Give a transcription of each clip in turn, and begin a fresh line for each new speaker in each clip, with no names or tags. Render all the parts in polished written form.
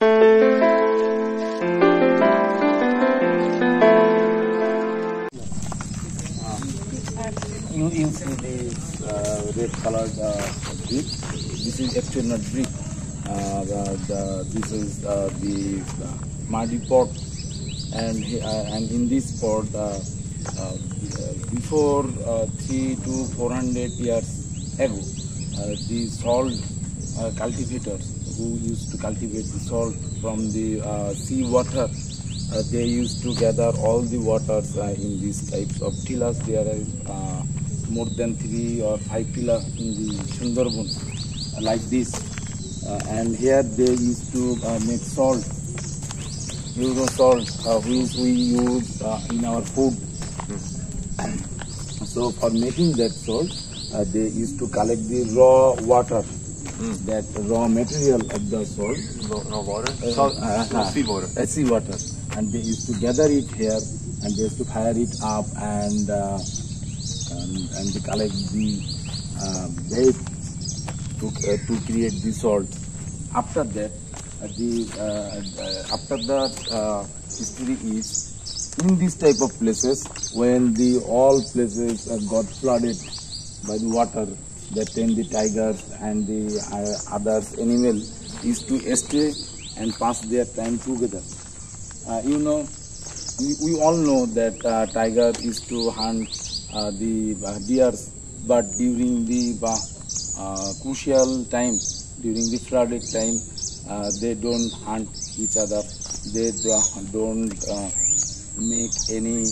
You see this red colored brick. This is actually not brick. This is the muddy pot, and in this pot, before 300 to 400 years ago, the salt cultivators who used to cultivate the salt from the sea water, they used to gather all the waters in these types of tillas. There are more than 3 or 5 tillas in the Sundarban like this, and here they used to make salt, salt, which we use in our food. So for making that salt, they used to collect the raw water, that raw material of the salt.
Raw water? Seawater.
Seawater. And they used to gather it here, and they used to fire it up and collect the bait to create the salt. After that, history is in this type of places, when all places got flooded by the water, that time the tigers and the others animal used to stay and pass their time together. We all know that tiger used to hunt the deers, but during the crucial time, during the flooded time, they don't hunt each other. They don't make any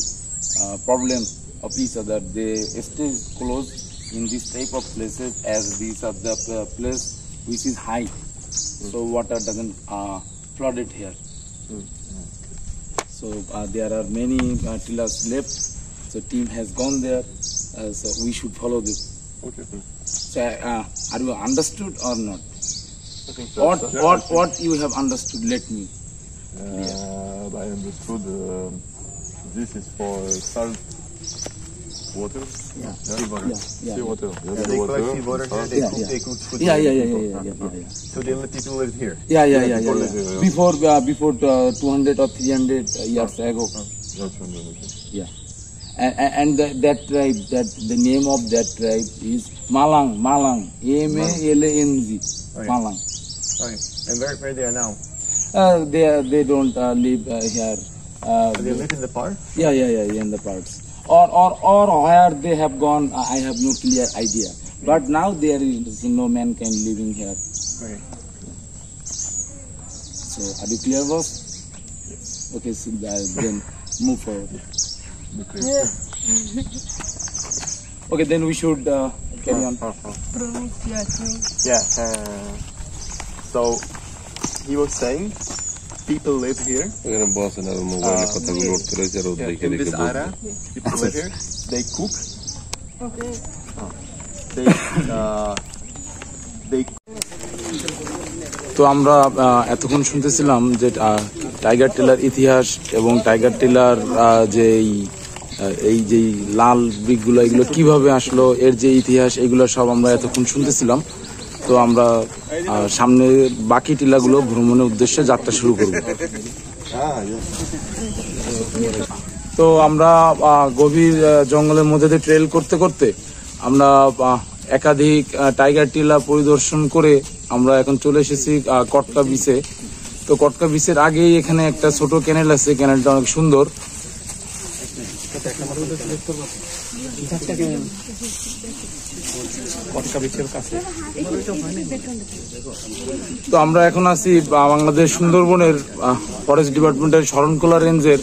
problem of each other. They stay close in this type of places, as these are the place which is high, so water doesn't flood it here. So there are many tillas left. So team has gone there, so we should follow this.
Okay.
So are you understood or not?
I think so.
What you have understood? Let me.
I understood this is for salt water.
Yeah.
Seawater. Seawater.
They collect seawater here. They cook food.
Yeah.
So the people lived here.
Yeah. Before 200 or 300 years ago. Yeah. And that tribe, the name of that tribe is Malang. Malang. M-A-L-A-N-G. Malang.
Okay. And where they are now?
They don't live here.
They live in the park?
Yeah, in the parks. Or where they have gone, I have no clear idea. But now there is no mankind living here.
Okay.
So are you clear, boss? Yes. Okay, so then move forward. Okay, then we should carry on.
Yeah. So he was saying people live here. In this area, people live here. They cook.
Okay.
They
তো আমরা এতক্ষণ শুনতেছিলাম যে tiger tiller ইতিহাস এবং tiger tiller যে এই যে লাল ব্রিকগুলো, এগুলো কিভাবে আসলো, এর যে ইতিহাস, এগুলো সব আমরা এতক্ষণ শুনতেছিলাম। তো আমরা সামনে বাকি টিলাগুলো ভ্রমণের উদ্দেশ্যে যাত্রা শুরু করব। তো আমরা গভীর জঙ্গলের মধ্যে দিয়ে ট্রেল করতে করতে আমরা একাধিক টাইগার টিলা পরিদর্শন করে আমরা এখন চলে এসেছি কটকা বিচে। তো কটকা বিচের আগেই এখানে একটা ছোট ক্যানেল আছে, ক্যানেলটা অনেক সুন্দর। তো আমরা এখন আছি বাংলাদেশ সুন্দরবনের ফরেস্ট ডিপার্টমেন্টের শরণখোলা রেঞ্জের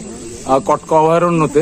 কটকা অভয়ারণ্যতে।